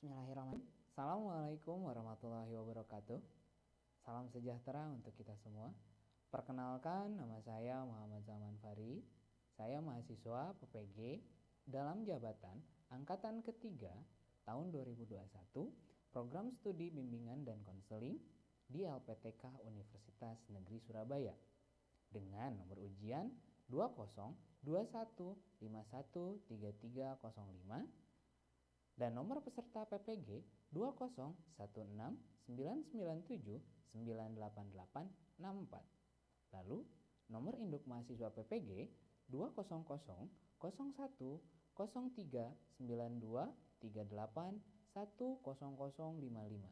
Bismillahirrahmanirrahim. Assalamualaikum warahmatullahi wabarakatuh. Salam sejahtera untuk kita semua. Perkenalkan, nama saya Muhammad Zaman Fari. Saya mahasiswa PPG dalam jabatan Angkatan Ketiga tahun 2021, Program Studi Bimbingan dan Konseling di LPTK Universitas Negeri Surabaya dengan nomor ujian 2021513305 dan nomor peserta PPG 2019997988864. Lalu nomor induk mahasiswa PPG 20001039238100055.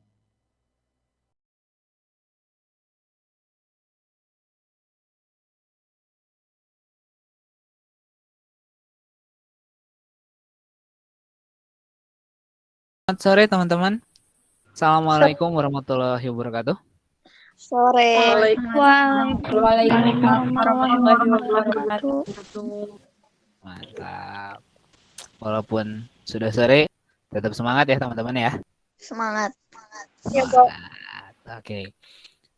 Selamat sore teman-teman. Assalamualaikum warahmatullahi wabarakatuh. Sore. Waalaikumsalam warahmatullahi wabarakatuh. Mantap. Walaupun sudah sore, tetap semangat ya teman-teman ya. Semangat. Semangat. Oke.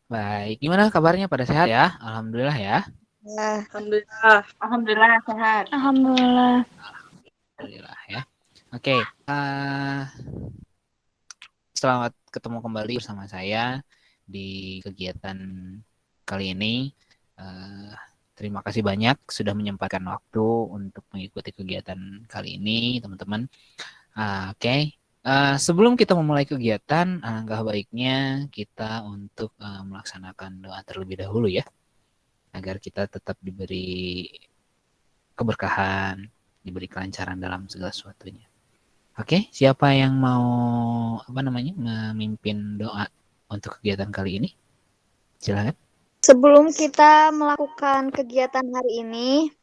Baik, gimana kabarnya, pada sehat ya? Alhamdulillah ya. Alhamdulillah sehat. Alhamdulillah ya. Oke. Selamat ketemu kembali bersama saya di kegiatan kali ini. Terima kasih banyak sudah menyempatkan waktu untuk mengikuti kegiatan kali ini, teman-teman. Oke. Sebelum kita memulai kegiatan, alangkah baiknya kita untuk melaksanakan doa terlebih dahulu ya, agar kita tetap diberi keberkahan, diberi kelancaran dalam segala sesuatunya. Oke, siapa yang mau memimpin doa untuk kegiatan kali ini? Silakan. Sebelum kita melakukan kegiatan hari ini,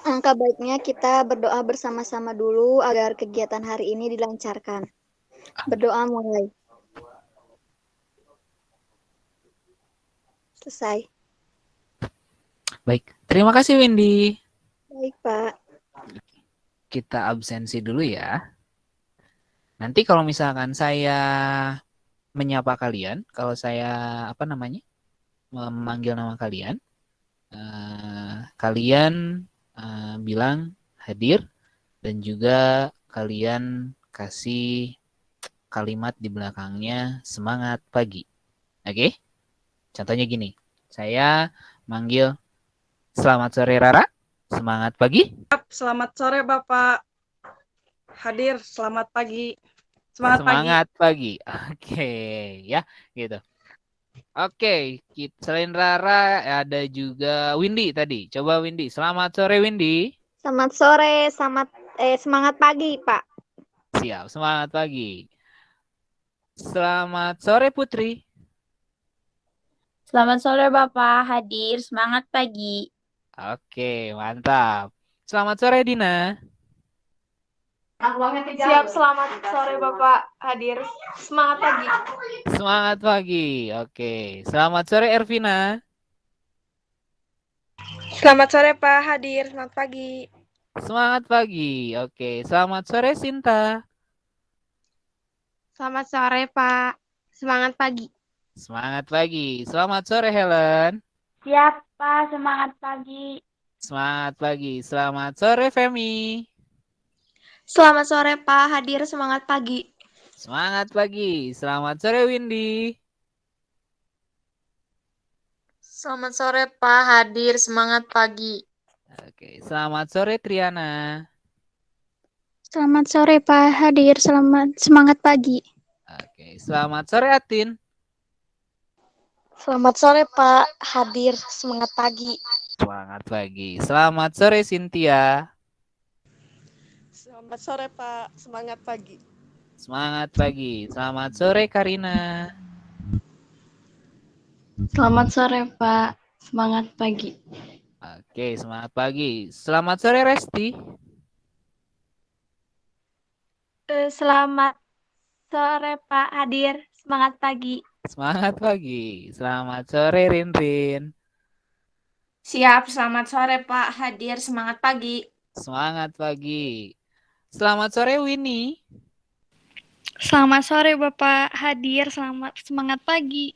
alangkah baiknya kita berdoa bersama-sama dulu agar kegiatan hari ini dilancarkan. Berdoa mulai. Selesai. Baik, terima kasih Windy. Baik, Pak. Kita absensi dulu ya. Nanti kalau misalkan saya menyapa kalian, kalau saya memanggil nama kalian, kalian bilang hadir dan juga kalian kasih kalimat di belakangnya semangat pagi. Oke? Contohnya gini, saya manggil selamat sore Rara, semangat pagi. Selamat sore Bapak. Hadir, selamat pagi. Semangat pagi. Oke, ya, gitu. Oke, selain Rara ada juga Windy tadi. Coba Windy, selamat sore Windy. Selamat sore, semangat pagi, Pak. Siap, semangat pagi. Selamat sore Putri. Selamat sore Bapak, hadir, semangat pagi. Oke, mantap. Selamat sore Dina. Siap, selamat sore Bapak, hadir, semangat pagi. Semangat pagi, oke. Selamat sore Ervina. Selamat sore Pak, hadir, semangat pagi. Semangat pagi, oke. Selamat sore Sinta. Selamat sore Pak, semangat pagi. Semangat pagi. Selamat sore Helen. Siap Pak, semangat pagi. Semangat pagi. Selamat sore Femi. Selamat sore Pak, hadir, semangat pagi. Semangat pagi. Selamat sore Windy. Selamat sore Pak, hadir, semangat pagi. Oke, selamat sore Triana. Selamat sore Pak, hadir, semangat pagi. Oke, selamat sore Atin. Selamat sore, Pak, hadir, semangat pagi. Semangat pagi. Selamat sore Cynthia. Selamat sore Pak, semangat pagi. Semangat pagi. Selamat sore Karina. Selamat sore Pak, semangat pagi. Oke, semangat pagi. Selamat sore Resti. Selamat sore Pak, hadir, semangat pagi. Semangat pagi. Selamat sore Rinrin. Siap, selamat sore Pak, hadir, semangat pagi. Semangat pagi. Selamat sore Winnie. Selamat sore Bapak hadir, selamat semangat pagi.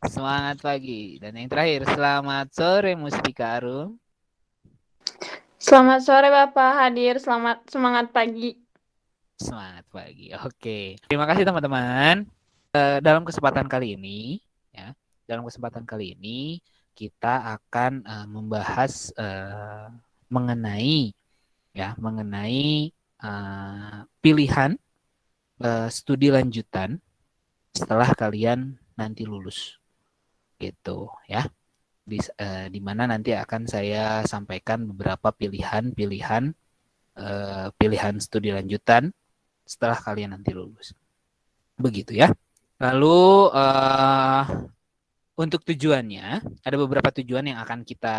Semangat pagi. Dan yang terakhir, selamat sore Mustika Arum. Selamat sore Bapak hadir, selamat semangat pagi. Semangat pagi. Oke. Terima kasih teman-teman. Dalam kesempatan kali ini, ya, kita akan membahas mengenai pilihan studi lanjutan setelah kalian nanti lulus, gitu ya. Di mana nanti akan saya sampaikan beberapa pilihan studi lanjutan setelah kalian nanti lulus, begitu ya. Lalu untuk tujuannya, ada beberapa tujuan yang akan kita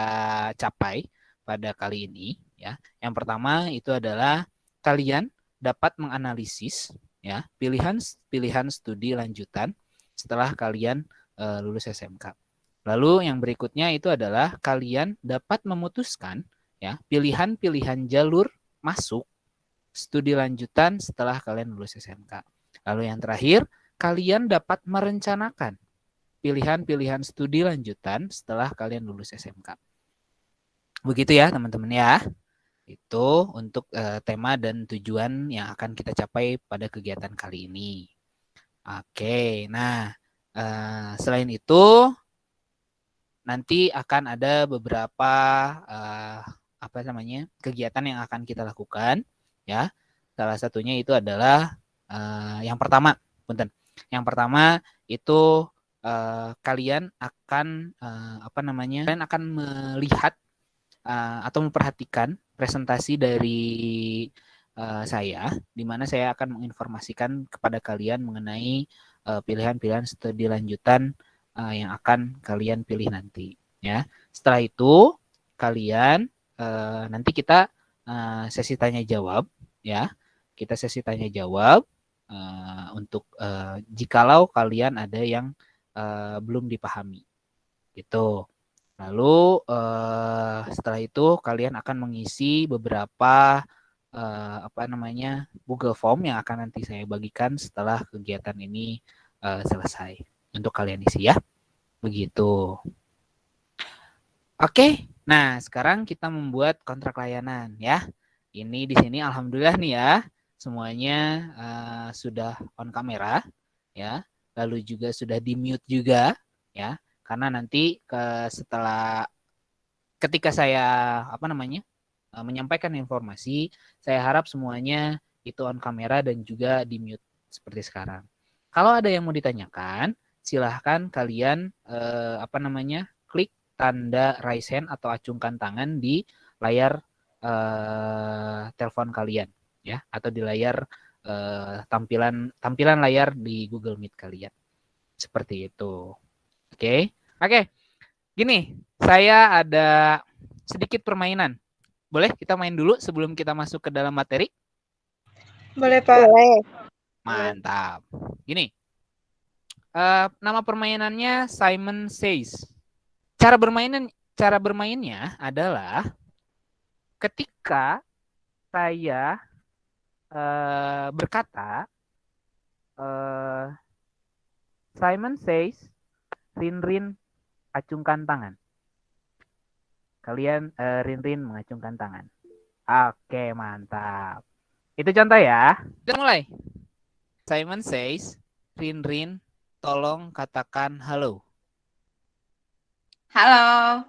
capai pada kali ini ya. Yang pertama itu adalah kalian dapat menganalisis ya pilihan studi lanjutan setelah kalian lulus SMK. Lalu yang berikutnya itu adalah kalian dapat memutuskan ya pilihan-pilihan jalur masuk studi lanjutan setelah kalian lulus SMK. Lalu yang terakhir, kalian dapat merencanakan pilihan-pilihan studi lanjutan setelah kalian lulus SMK. Begitu ya teman-teman ya. Itu untuk tema dan tujuan yang akan kita capai pada kegiatan kali ini. Oke, nah selain itu nanti akan ada beberapa kegiatan yang akan kita lakukan ya. Salah satunya itu adalah yang pertama itu kalian akan melihat atau memperhatikan presentasi dari saya, di mana saya akan menginformasikan kepada kalian mengenai pilihan-pilihan studi lanjutan yang akan kalian pilih nanti ya. Setelah itu kalian nanti kita sesi tanya jawab ya. Kita sesi tanya jawab untuk jikalau kalian ada yang belum dipahami gitu. Lalu setelah itu kalian akan mengisi beberapa Google Form yang akan nanti saya bagikan setelah kegiatan ini selesai untuk kalian isi ya. Begitu. Oke, nah sekarang kita membuat kontrak layanan ya. Ini di sini alhamdulillah nih ya, semuanya sudah on kamera ya. Lalu juga sudah di mute juga ya. Karena nanti ketika saya menyampaikan informasi, saya harap semuanya itu on kamera dan juga di mute seperti sekarang. Kalau ada yang mau ditanyakan, silahkan kalian klik tanda raise hand atau acungkan tangan di layar telepon kalian ya, atau di layar tampilan layar di Google Meet kalian. Seperti itu. Oke. Gini, saya ada sedikit permainan. Boleh kita main dulu sebelum kita masuk ke dalam materi? Boleh, Pak. Boleh. Mantap. Gini, nama permainannya Simon Says. Cara bermainnya adalah ketika saya berkata Simon Says, Rin acungkan tangan. Kalian Rin mengacungkan tangan. Oke, mantap. Itu contoh ya. Kita mulai. Simon Says, Rin tolong katakan halo. Halo.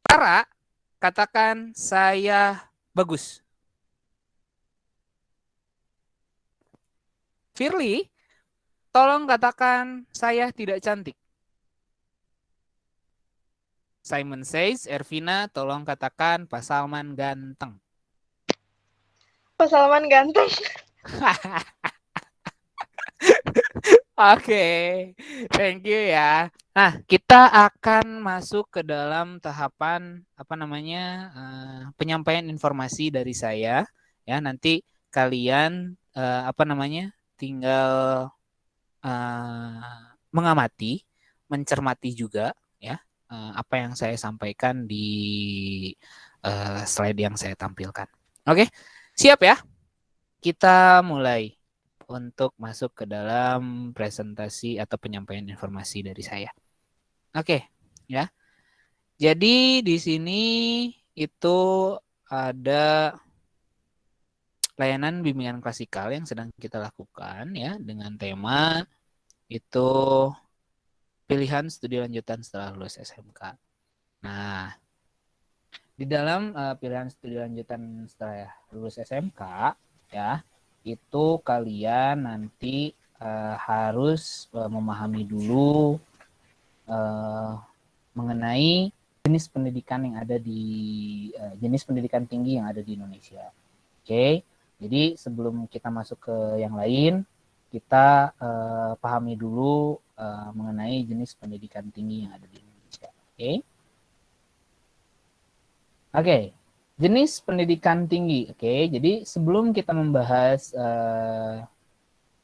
Tara, katakan saya bagus. Firly, tolong katakan saya tidak cantik. Simon Says, Ervina, tolong katakan Pak Salman ganteng. Pak Salman ganteng. Oke, thank you ya. Nah, kita akan masuk ke dalam tahapan penyampaian informasi dari saya. Ya, nanti kalian tinggal mengamati, mencermati juga ya apa yang saya sampaikan di slide yang saya tampilkan. Oke, siap ya? Kita mulai. untuk masuk ke dalam presentasi atau penyampaian informasi dari saya. Oke, ya. Jadi di sini itu ada layanan bimbingan klasikal yang sedang kita lakukan ya dengan tema itu pilihan studi lanjutan setelah lulus SMK. Nah, di dalam pilihan studi lanjutan setelah lulus SMK ya, itu kalian nanti harus memahami dulu mengenai jenis pendidikan yang ada di jenis pendidikan tinggi yang ada di Indonesia. Oke, jadi sebelum kita masuk ke yang lain, kita pahami dulu mengenai jenis pendidikan tinggi yang ada di Indonesia. Oke, jenis pendidikan tinggi. Oke, jadi sebelum kita membahas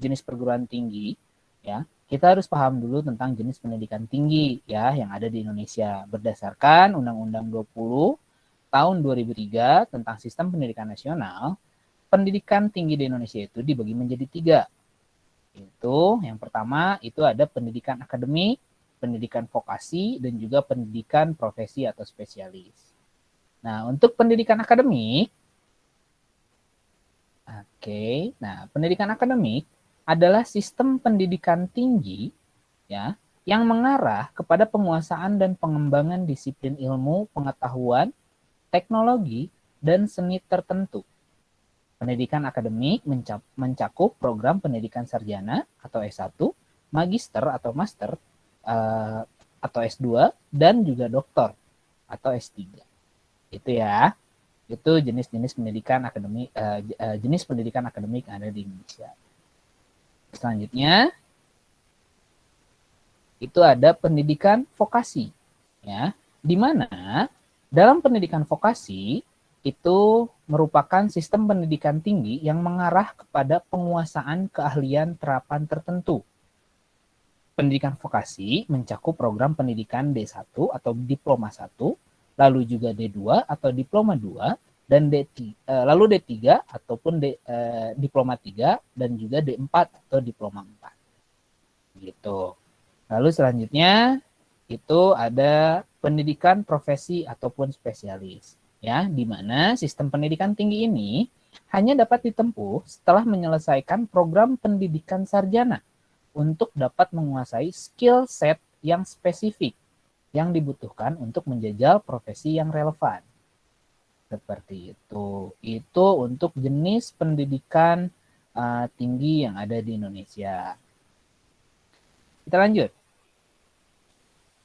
jenis perguruan tinggi, ya, kita harus paham dulu tentang jenis pendidikan tinggi ya yang ada di Indonesia berdasarkan Undang-Undang 20 tahun 2003 tentang Sistem Pendidikan Nasional. Pendidikan tinggi di Indonesia itu dibagi menjadi 3. Itu yang pertama itu ada pendidikan akademik, pendidikan vokasi, dan juga pendidikan profesi atau spesialis. Nah, untuk pendidikan akademik, pendidikan akademik adalah sistem pendidikan tinggi ya yang mengarah kepada penguasaan dan pengembangan disiplin ilmu, pengetahuan, teknologi, dan seni tertentu. Pendidikan akademik mencakup program pendidikan sarjana atau S1, magister atau master atau S2, dan juga doktor atau S3. Itu ya. Itu jenis-jenis pendidikan akademik jenis pendidikan akademik yang ada di Indonesia. Selanjutnya itu ada pendidikan vokasi ya, di mana dalam pendidikan vokasi itu merupakan sistem pendidikan tinggi yang mengarah kepada penguasaan keahlian terapan tertentu. Pendidikan vokasi mencakup program pendidikan D1 atau diploma 1, lalu juga D2 atau diploma 2, dan lalu D3 ataupun diploma 3, dan juga D4 atau diploma 4. Gitu. Lalu selanjutnya itu ada pendidikan profesi ataupun spesialis. Ya, di mana sistem pendidikan tinggi ini hanya dapat ditempuh setelah menyelesaikan program pendidikan sarjana untuk dapat menguasai skill set yang spesifik yang dibutuhkan untuk menjajal profesi yang relevan. Seperti itu. Itu untuk jenis pendidikan tinggi yang ada di Indonesia. Kita lanjut.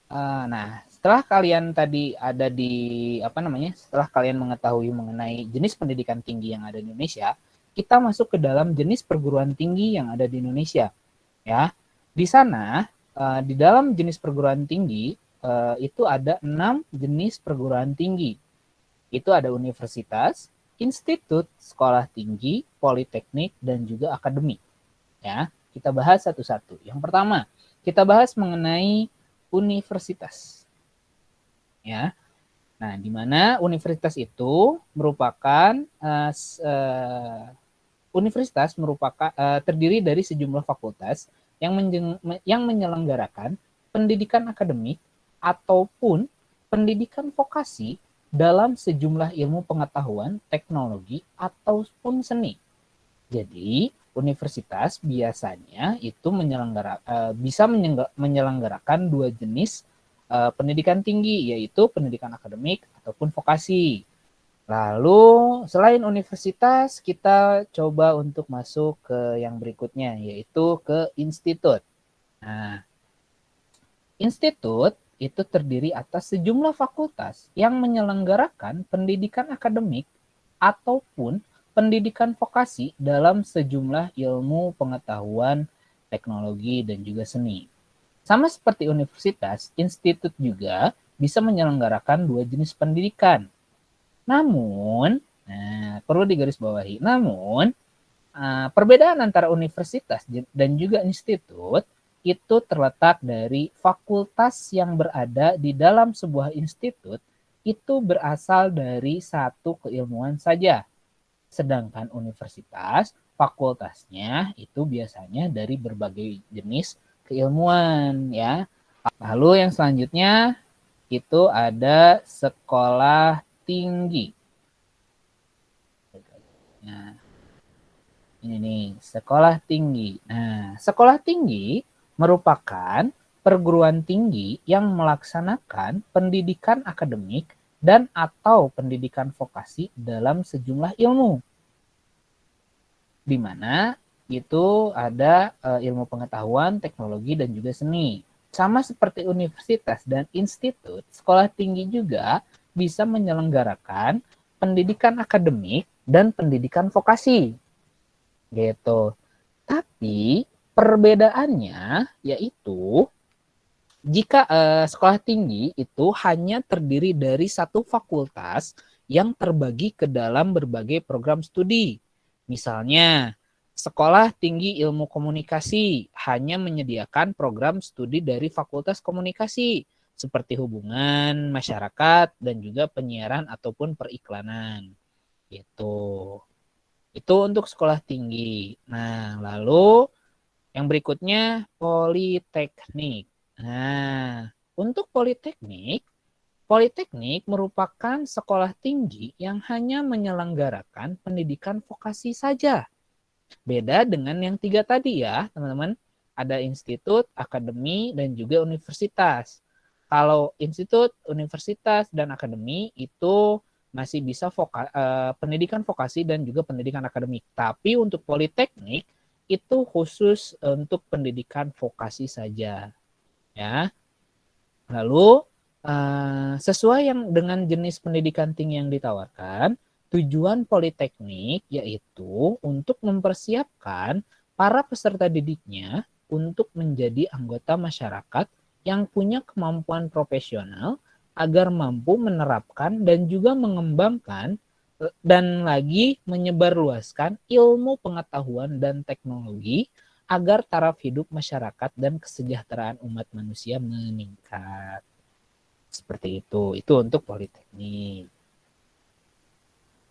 Nah, setelah kalian tadi ada di setelah kalian mengetahui mengenai jenis pendidikan tinggi yang ada di Indonesia, kita masuk ke dalam jenis perguruan tinggi yang ada di Indonesia. Ya, di sana di dalam jenis perguruan tinggi itu ada 6 jenis perguruan tinggi. Itu ada universitas, institut, sekolah tinggi, politeknik, dan juga akademik. Ya, kita bahas satu-satu. Yang pertama, kita bahas mengenai universitas. Ya. Nah, di mana universitas itu merupakan terdiri dari sejumlah fakultas yang menyelenggarakan pendidikan akademik ataupun pendidikan vokasi dalam sejumlah ilmu pengetahuan, teknologi, ataupun seni. Jadi, universitas biasanya itu bisa menyelenggarakan 2 jenis pendidikan tinggi, yaitu pendidikan akademik ataupun vokasi. Lalu, selain universitas, kita coba untuk masuk ke yang berikutnya, yaitu ke institut. Nah, institut itu terdiri atas sejumlah fakultas yang menyelenggarakan pendidikan akademik ataupun pendidikan vokasi dalam sejumlah ilmu pengetahuan, teknologi, dan juga seni. Sama seperti universitas, institut juga bisa menyelenggarakan 2 jenis pendidikan. Namun, perlu digarisbawahi, perbedaan antara universitas dan juga institut itu terletak dari fakultas yang berada di dalam sebuah institut itu berasal dari satu keilmuan saja. Sedangkan universitas fakultasnya itu biasanya dari berbagai jenis keilmuan ya. Lalu yang selanjutnya itu ada sekolah tinggi. Nah, ini nih, sekolah tinggi. Nah, sekolah tinggi merupakan perguruan tinggi yang melaksanakan pendidikan akademik dan atau pendidikan vokasi dalam sejumlah ilmu. Di mana itu ada ilmu pengetahuan, teknologi, dan juga seni. Sama seperti universitas dan institut, sekolah tinggi juga bisa menyelenggarakan pendidikan akademik dan pendidikan vokasi. Gitu. Tapi perbedaannya yaitu jika sekolah tinggi itu hanya terdiri dari satu fakultas yang terbagi ke dalam berbagai program studi. Misalnya, Sekolah Tinggi Ilmu Komunikasi hanya menyediakan program studi dari Fakultas Komunikasi seperti hubungan masyarakat dan juga penyiaran ataupun periklanan. Gitu. Itu untuk sekolah tinggi. Nah, lalu yang berikutnya politeknik. Nah, untuk politeknik merupakan sekolah tinggi yang hanya menyelenggarakan pendidikan vokasi saja. Beda dengan yang 3 tadi ya, teman-teman. Ada institut, akademi, dan juga universitas. Kalau institut, universitas, dan akademi itu masih bisa pendidikan vokasi dan juga pendidikan akademik. Tapi untuk politeknik itu khusus untuk pendidikan vokasi saja. Ya. Lalu sesuai yang dengan jenis pendidikan tinggi yang ditawarkan, tujuan politeknik yaitu untuk mempersiapkan para peserta didiknya untuk menjadi anggota masyarakat yang punya kemampuan profesional agar mampu menerapkan dan juga mengembangkan dan lagi menyebarluaskan ilmu pengetahuan dan teknologi agar taraf hidup masyarakat dan kesejahteraan umat manusia meningkat. Seperti itu. Itu untuk politeknik.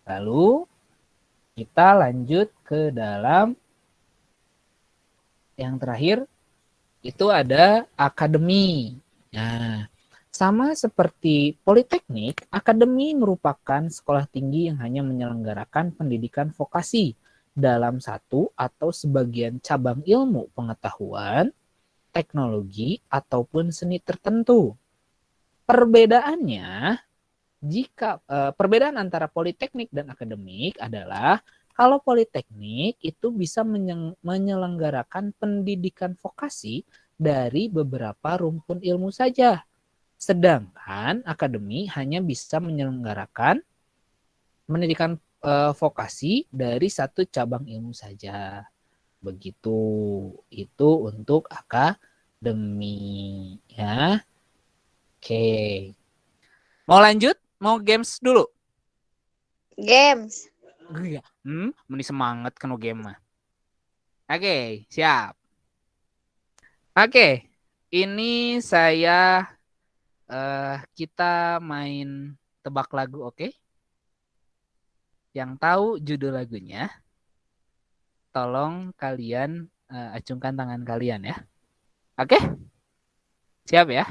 Lalu kita lanjut ke dalam yang terakhir, itu ada akademi. Nah, sama seperti politeknik, akademi merupakan sekolah tinggi yang hanya menyelenggarakan pendidikan vokasi dalam satu atau sebagian cabang ilmu pengetahuan, teknologi, ataupun seni tertentu. Perbedaannya, perbedaan antara politeknik dan akademik adalah kalau politeknik itu bisa menyelenggarakan pendidikan vokasi dari beberapa rumpun ilmu saja. Sedangkan akademi hanya bisa menyelenggarakan pendidikan vokasi dari satu cabang ilmu saja. Begitu. Itu untuk akademi ya. Oke. Mau lanjut? Mau games dulu? Games. Meni semangat kena game mah. Oke, siap. Oke. Ini saya kita main tebak lagu, oke? Yang tahu judul lagunya, tolong kalian acungkan tangan kalian ya. Oke? Siap ya?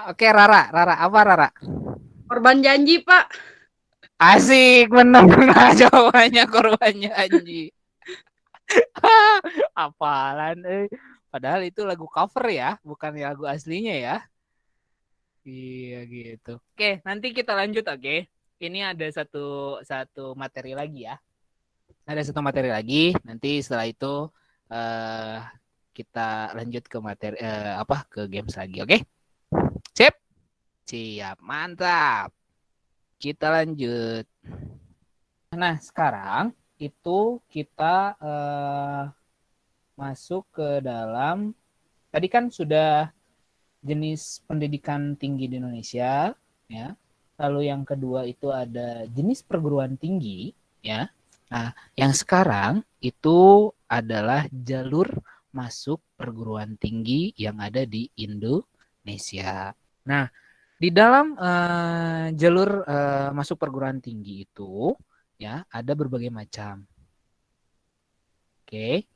Oke, Rara, apa Rara? Korban Janji, Pak. Asik, bener lah jawabannya Korban Janji. Apalan, padahal itu lagu cover ya, bukan lagu aslinya ya. Iya gitu. Oke, nanti kita lanjut, oke. Ini ada satu materi lagi ya. Ada satu materi lagi. Nanti setelah itu kita lanjut ke materi ke games lagi, oke? Sip. Siap, mantap. kita lanjut. Nah, sekarang itu kita masuk ke dalam, tadi kan sudah jenis pendidikan tinggi di Indonesia, ya. Lalu yang kedua itu ada jenis perguruan tinggi, ya. Nah, yang sekarang itu adalah jalur masuk perguruan tinggi yang ada di Indonesia. Nah, di dalam jalur masuk perguruan tinggi itu, ya, ada berbagai macam. Oke.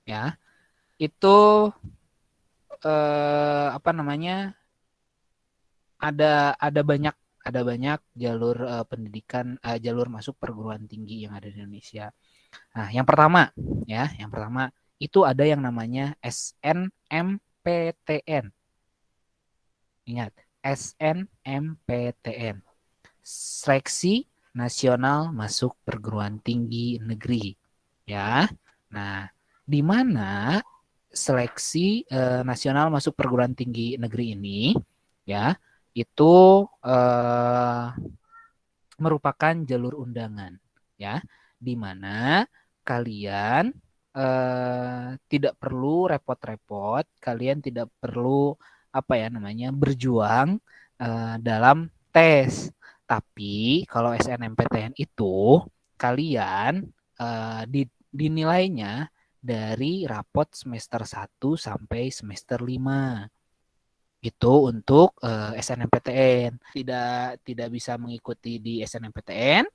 Ya. Itu apa namanya? Ada banyak jalur pendidikan, jalur masuk perguruan tinggi yang ada di Indonesia. Nah, yang pertama itu ada yang namanya SNMPTN. Ingat, SNMPTN. Seleksi Nasional Masuk Perguruan Tinggi Negeri, ya. Nah, di mana seleksi nasional masuk perguruan tinggi negeri ini, ya, itu merupakan jalur undangan, ya, di mana kalian tidak perlu repot-repot, kalian tidak perlu berjuang dalam tes. Tapi kalau SNMPTN itu kalian dinilainya dari rapot semester 1 sampai semester 5. Itu untuk SNMPTN. Tidak bisa mengikuti di SNMPTN,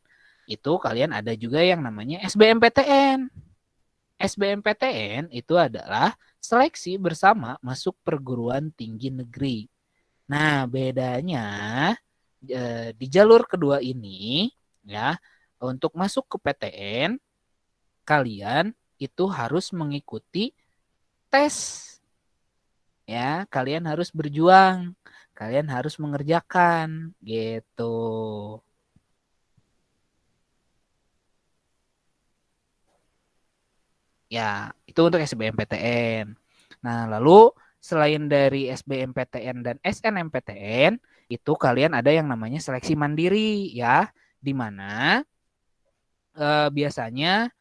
itu kalian ada juga yang namanya SBMPTN. SBMPTN itu adalah seleksi bersama masuk perguruan tinggi negeri. Nah, bedanya di jalur kedua ini, ya, untuk masuk ke PTN kalian itu harus mengikuti tes. Ya, kalian harus berjuang, kalian harus mengerjakan gitu. Ya, itu untuk SBMPTN. Nah, lalu selain dari SBMPTN dan SNMPTN, itu kalian ada yang namanya seleksi mandiri, ya, di mana biasanya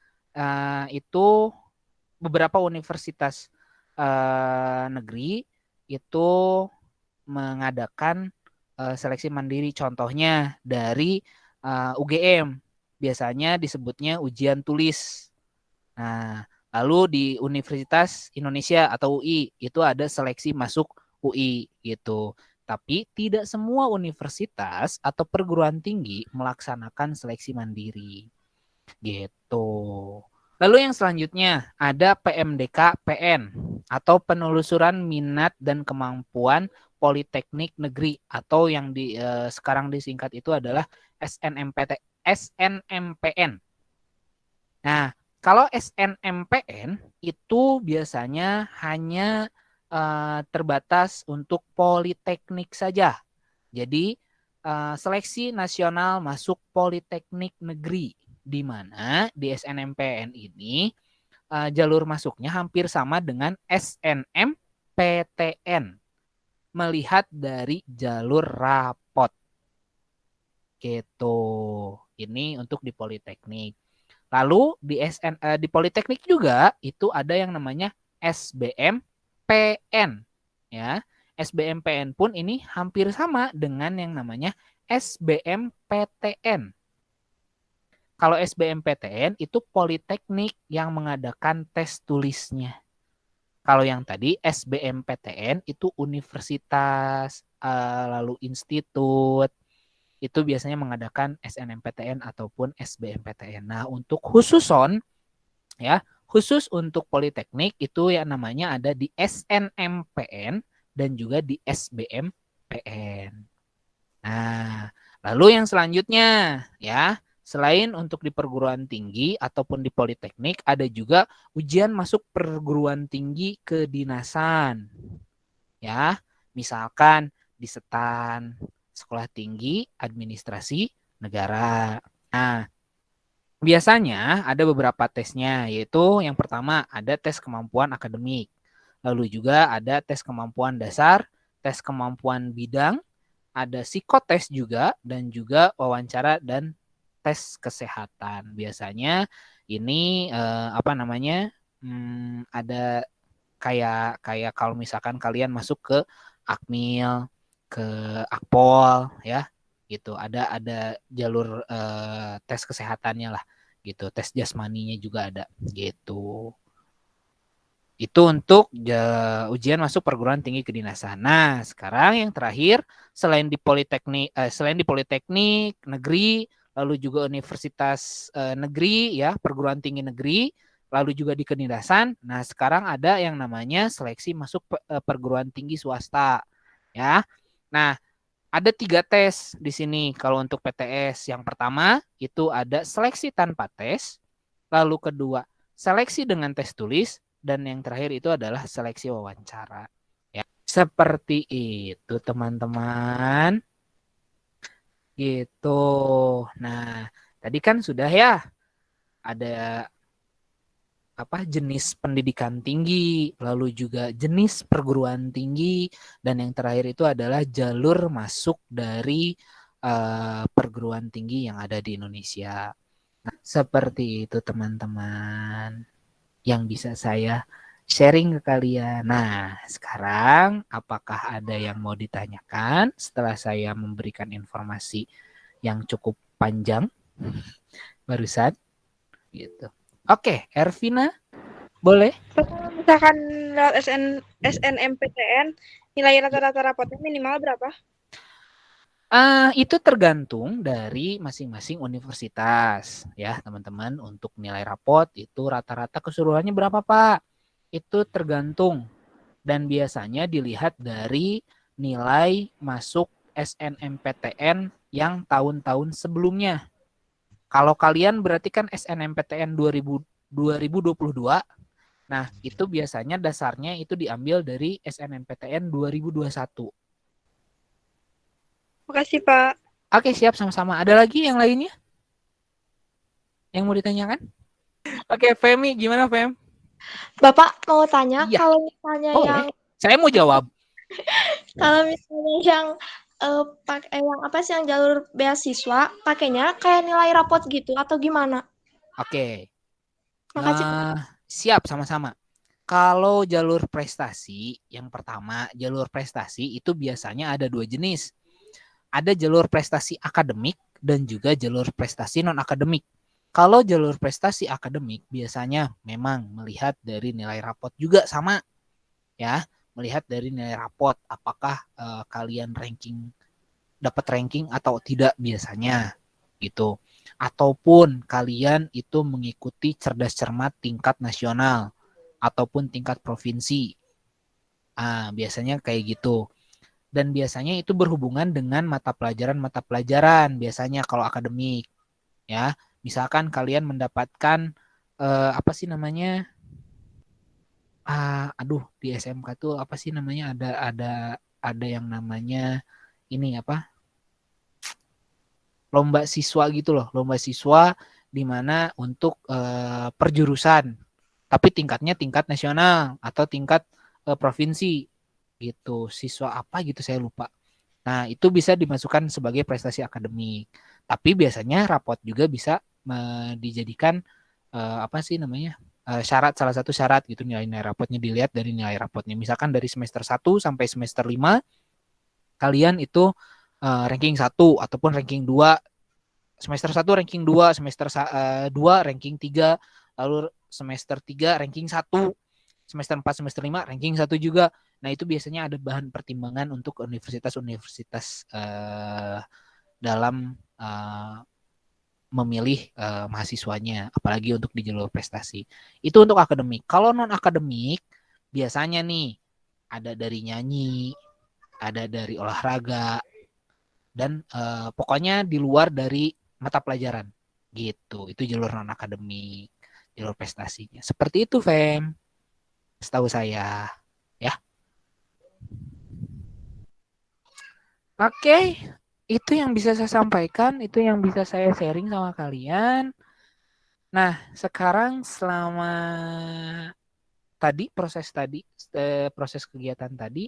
itu beberapa universitas negeri itu mengadakan seleksi mandiri. Contohnya dari UGM, biasanya disebutnya ujian tulis. Nah, lalu di Universitas Indonesia atau UI itu ada seleksi masuk UI gitu. Tapi tidak semua universitas atau perguruan tinggi melaksanakan seleksi mandiri gitu. Lalu yang selanjutnya ada PMDK PN atau penelusuran minat dan kemampuan Politeknik Negeri, atau yang sekarang disingkat itu adalah SNMPN. Nah, kalau SNMPN itu biasanya hanya terbatas untuk Politeknik saja. Jadi seleksi nasional masuk Politeknik Negeri, di mana di SNMPN ini jalur masuknya hampir sama dengan SNMPTN melihat dari jalur rapot gitu. Ini untuk di Politeknik. Lalu di Politeknik juga itu ada yang namanya SBMPN, ya. SBMPN pun ini hampir sama dengan yang namanya SBMPTN. Kalau SBMPTN itu Politeknik yang mengadakan tes tulisnya. Kalau yang tadi SBMPTN itu universitas, lalu institut, itu biasanya mengadakan SNMPTN ataupun SBMPTN. Nah, untuk khusus untuk Politeknik itu yang namanya ada di SNMPN dan juga di SBMPN. Nah, lalu yang selanjutnya, ya, selain untuk di perguruan tinggi ataupun di Politeknik, ada juga ujian masuk perguruan tinggi kedinasan. Ya, misalkan di SETAN, Sekolah Tinggi Administrasi Negara. Nah, biasanya ada beberapa tesnya, yaitu yang pertama ada tes kemampuan akademik. Lalu juga ada tes kemampuan dasar, tes kemampuan bidang, ada psikotes juga, dan juga wawancara dan tes kesehatan. Biasanya ini ada kayak kalau misalkan kalian masuk ke Akmil, ke Akpol ya, gitu. Ada jalur tes kesehatannya lah, gitu. Tes jasmaninya juga ada, gitu. Itu untuk ujian masuk perguruan tinggi kedinasan. Nah, sekarang yang terakhir, selain di Politeknik negeri, lalu juga universitas negeri ya, perguruan tinggi negeri, lalu juga di kedinasan. Nah, sekarang ada yang namanya seleksi masuk perguruan tinggi swasta ya. Nah, ada 3 tes di sini kalau untuk PTS. Yang pertama itu ada seleksi tanpa tes, lalu kedua seleksi dengan tes tulis, dan yang terakhir itu adalah seleksi wawancara. Ya, seperti itu teman-teman. Gitu. Nah, tadi kan sudah ya ada jenis pendidikan tinggi, lalu juga jenis perguruan tinggi, dan yang terakhir itu adalah jalur masuk dari perguruan tinggi yang ada di Indonesia. Nah, seperti itu teman-teman yang bisa saya sharing ke kalian. Nah, sekarang apakah ada yang mau ditanyakan setelah saya memberikan informasi yang cukup panjang barusan? Gitu. Oke, Ervina, boleh? Kalau misalkan lewat SNMPTN, nilai rata-rata rapotnya minimal berapa? Itu tergantung dari masing-masing universitas ya teman-teman. Untuk nilai rapot itu rata-rata keseluruhannya berapa Pak? Itu tergantung dan biasanya dilihat dari nilai masuk SNMPTN yang tahun-tahun sebelumnya. Kalau kalian berarti kan SNMPTN 2022, nah itu biasanya dasarnya itu diambil dari SNMPTN 2021. Makasih, Pak. Oke, siap, sama-sama. Ada lagi yang lainnya? Yang mau ditanyakan? Oke, Femi, gimana Fem? Bapak mau tanya, Iya, kalau misalnya boleh. Saya mau jawab. yang yang apa sih yang jalur beasiswa, pakainya kayak nilai rapot gitu atau gimana? Oke. Makasih, Pak. Siap, sama-sama. Kalau jalur prestasi, yang pertama, jalur prestasi itu biasanya ada 2 jenis. Ada jalur prestasi akademik dan juga jalur prestasi non-akademik. Kalau jalur prestasi akademik biasanya memang melihat dari nilai rapot juga sama. Ya, melihat dari nilai rapot apakah kalian dapat ranking atau tidak biasanya gitu. Ataupun kalian itu mengikuti cerdas cermat tingkat nasional ataupun tingkat provinsi. Biasanya kayak gitu. Dan biasanya itu berhubungan dengan mata pelajaran biasanya kalau akademik. Ya, misalkan kalian mendapatkan di SMK tuh apa sih namanya, ada yang namanya ini lomba siswa gitu loh, lomba siswa di mana untuk perjurusan, tapi tingkatnya tingkat nasional atau tingkat provinsi gitu, siswa apa gitu saya lupa. Nah, itu bisa dimasukkan sebagai prestasi akademik. Tapi biasanya rapot juga bisa dijadikan syarat, salah satu syarat gitu, nilai rapotnya dilihat dari nilai rapotnya. Misalkan dari semester 1 sampai semester 5 kalian itu ranking 1 ataupun ranking 2. Semester 1 ranking 2, semester 2 ranking 3, lalu semester 3 ranking 1, semester 4, semester 5 ranking 1 juga. Nah, itu biasanya ada bahan pertimbangan untuk universitas-universitas dalam memilih mahasiswanya, apalagi untuk di jalur prestasi. Itu untuk akademik. Kalau non-akademik, biasanya nih ada dari nyanyi, ada dari olahraga, dan pokoknya di luar dari mata pelajaran gitu. Itu jalur non-akademik, jalur prestasinya. Seperti itu, Fem. Setahu saya, ya. Oke, itu yang bisa saya sampaikan, itu yang bisa saya sharing sama kalian. Nah, sekarang selama proses kegiatan tadi,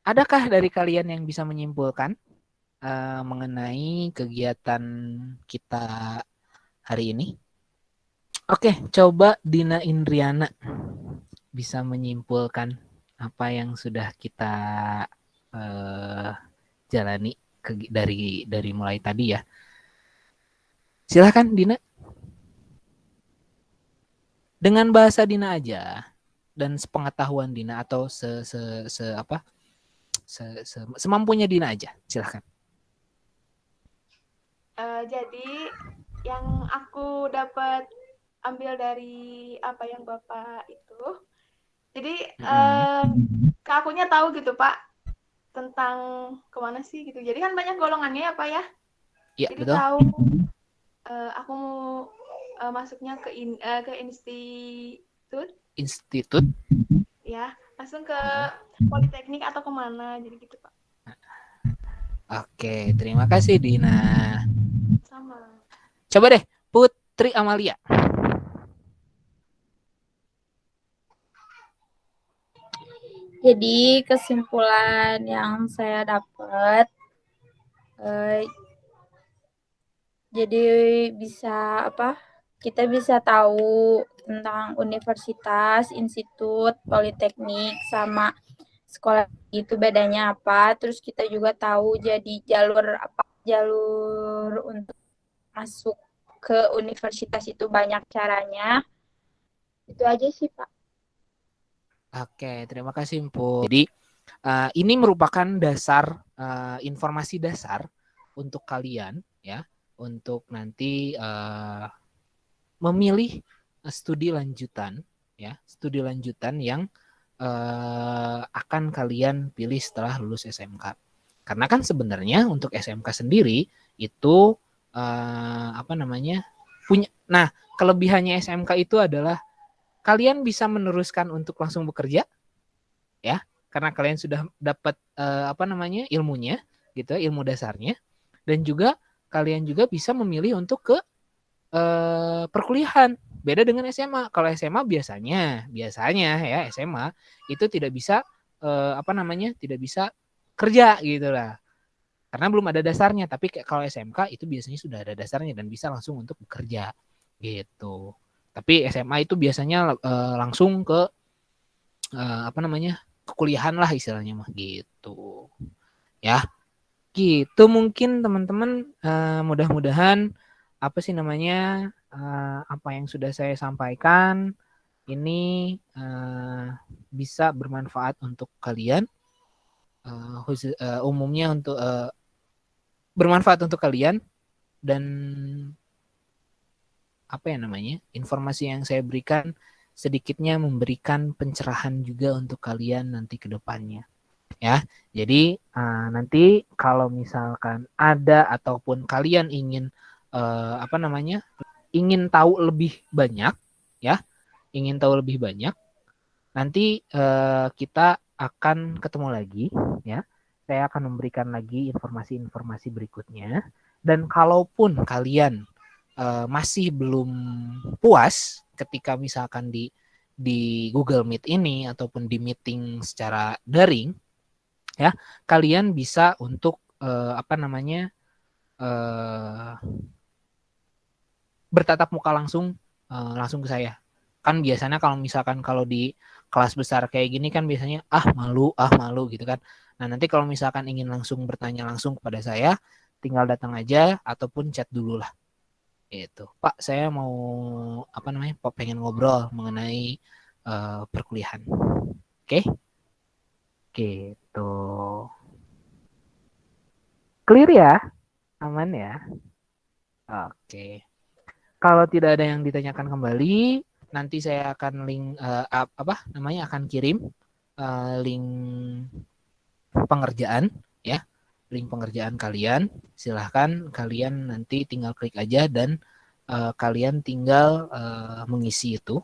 Adakah dari kalian yang bisa menyimpulkan mengenai kegiatan kita hari ini? Oke, coba Dina Indriana bisa menyimpulkan apa yang sudah kita jalani dari mulai tadi ya. Silahkan Dina. Dengan bahasa Dina aja dan sepengetahuan Dina atau semampunya Dina aja. Silahkan. Jadi yang aku dapat ambil dari apa yang Bapak itu, jadi ke akunya tahu gitu Pak tentang kemana sih gitu. Jadi kan banyak golongannya ya Pak ya. Iya, Jadi betul. tahu aku mau masuknya ke institut ya, langsung ke politeknik atau kemana, jadi gitu Pak. Oke, terima kasih Dina. Sama. Coba deh Putri Amalia. Jadi kesimpulan yang saya dapat, jadi kita bisa tahu tentang universitas, institut, politeknik, sama sekolah itu bedanya apa. Terus kita juga tahu jadi jalur untuk masuk ke universitas itu banyak caranya. Itu aja sih Pak. Oke, terima kasih Mpu. Jadi ini merupakan dasar informasi dasar untuk kalian ya, untuk nanti memilih studi lanjutan ya, studi lanjutan yang akan kalian pilih setelah lulus SMK. Karena kan sebenarnya untuk SMK sendiri itu punya. Nah, kelebihannya SMK itu adalah kalian bisa meneruskan untuk langsung bekerja ya, karena kalian sudah dapat ilmunya gitu, ilmu dasarnya, dan juga kalian juga bisa memilih untuk ke perkuliahan. Beda dengan SMA. Kalau SMA biasanya ya SMA itu tidak bisa tidak bisa kerja gitu lah. Karena belum ada dasarnya, tapi kalau SMK itu biasanya sudah ada dasarnya dan bisa langsung untuk bekerja gitu. Tapi SMA itu biasanya langsung ke kekuliahan lah istilahnya mah gitu. Ya. Gitu mungkin teman-teman, mudah-mudahan apa yang sudah saya sampaikan ini bisa bermanfaat untuk kalian, umumnya untuk bermanfaat untuk kalian, dan informasi yang saya berikan sedikitnya memberikan pencerahan juga untuk kalian nanti ke depannya ya. Jadi nanti kalau misalkan ada ataupun kalian ingin ingin tahu lebih banyak ya, nanti kita akan ketemu lagi ya. Saya akan memberikan lagi informasi-informasi berikutnya, dan kalaupun kalian masih belum puas ketika misalkan di Google Meet ini ataupun di meeting secara daring ya, kalian bisa untuk bertatap muka langsung ke saya. Kan biasanya kalau misalkan kalau di kelas besar kayak gini kan biasanya malu gitu kan. Nah, nanti kalau misalkan ingin langsung bertanya langsung kepada saya, tinggal datang aja ataupun chat dulu lah. Itu, Pak, saya mau pengen ngobrol mengenai perkuliahan. Oke? Gitu. Clear ya? Aman ya? Oke. Kalau tidak ada yang ditanyakan kembali, nanti saya akan akan kirim link pengerjaan ya. Link pengerjaan kalian, silahkan kalian nanti tinggal klik aja dan kalian tinggal mengisi itu.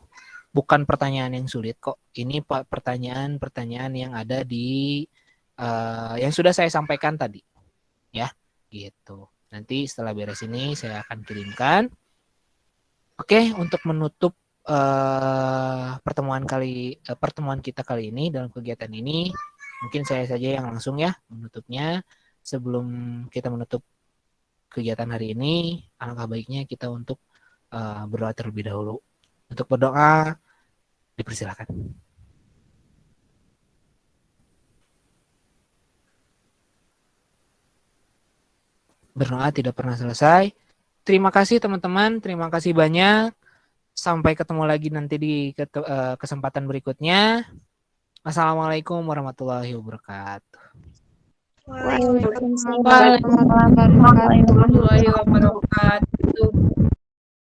Bukan pertanyaan yang sulit kok. Ini pertanyaan yang ada di yang sudah saya sampaikan tadi, ya, gitu. Nanti setelah beres ini saya akan kirimkan. Oke, untuk menutup pertemuan kita kali ini dalam kegiatan ini, Mungkin saya saja yang langsung ya menutupnya. Sebelum kita menutup kegiatan hari ini, alangkah baiknya kita untuk berdoa terlebih dahulu. Untuk berdoa, dipersilakan. Berdoa tidak pernah selesai. Terima kasih teman-teman, terima kasih banyak. Sampai ketemu lagi nanti di kesempatan berikutnya. Assalamualaikum warahmatullahi wabarakatuh. Waalaikumsalam warahmatullahi wabarakatuh.